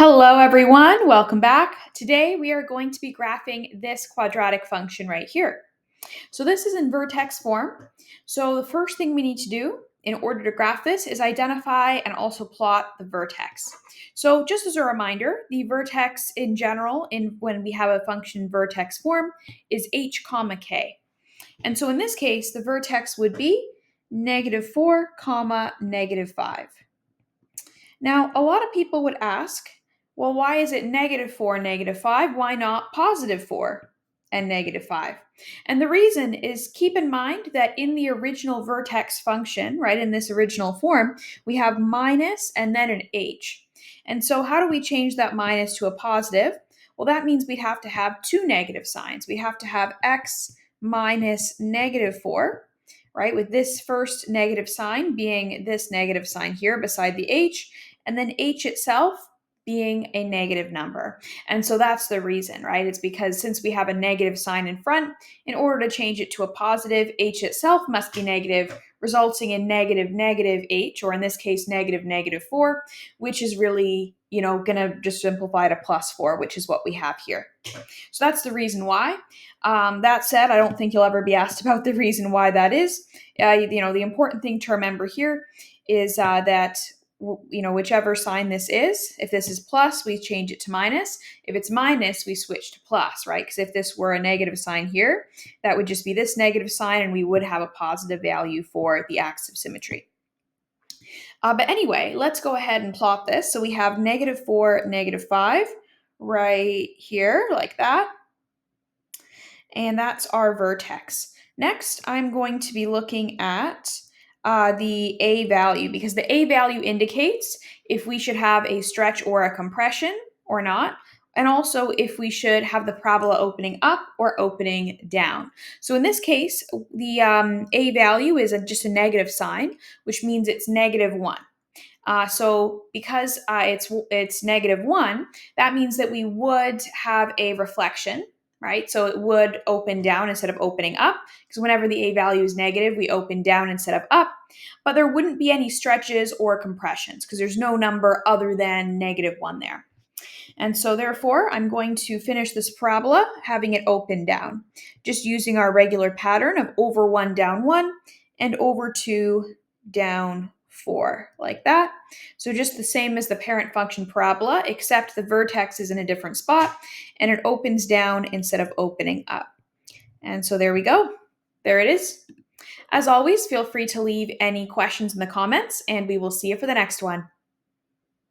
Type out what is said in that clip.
Hello everyone, welcome back. Today we are going to be graphing this quadratic function right here. So this is in vertex form. So the first thing we need to do in order to graph this is identify and also plot the vertex. So just as a reminder, the vertex in general, when we have a function in vertex form, is h comma k. And so in this case, the vertex would be -4 comma -5. Now, a lot of people would ask, well, why is it -4, -5? Why not +4 and -5? And the reason is keep in mind that in the original vertex function, right, in this original form, we have minus and then an h. And so how do we change that minus to a positive? Well, that means we'd have to have two negative signs. We have to have x minus -4, right, with this first negative sign being this negative sign here beside the h, and then h itself being a negative number. And so that's the reason, right? It's because since we have a negative sign in front, in order to change it to a positive, h itself must be negative, resulting in negative h, or in this case, -4, which is really, gonna just simplify to +4, which is what we have here. So that's the reason why. That said, I don't think you'll ever be asked about the reason why that is. The important thing to remember here is that whichever sign this is, if this is plus, we change it to minus. If it's minus, we switch to plus, right? Because if this were a negative sign here, that would just be this negative sign, and we would have a positive value for the axis of symmetry. But anyway, let's go ahead and plot this. So we have -4, -5 right here, like that. And that's our vertex. Next, I'm going to be looking at the A value, because the A value indicates if we should have a stretch or a compression or not, and also if we should have the parabola opening up or opening down. So in this case, the A value is just a negative sign, which means it's -1. So because it's -1, that means that we would have a reflection, right? So it would open down instead of opening up, because whenever the A value is negative, we open down instead of up. But there wouldn't be any stretches or compressions because there's no number other than -1 there. And so therefore, I'm going to finish this parabola having it open down, just using our regular pattern of over 1, down 1, and over 2, down 4, like that. So just the same as the parent function parabola, except the vertex is in a different spot, and it opens down instead of opening up. And so there we go. There it is. As always, feel free to leave any questions in the comments, and we will see you for the next one.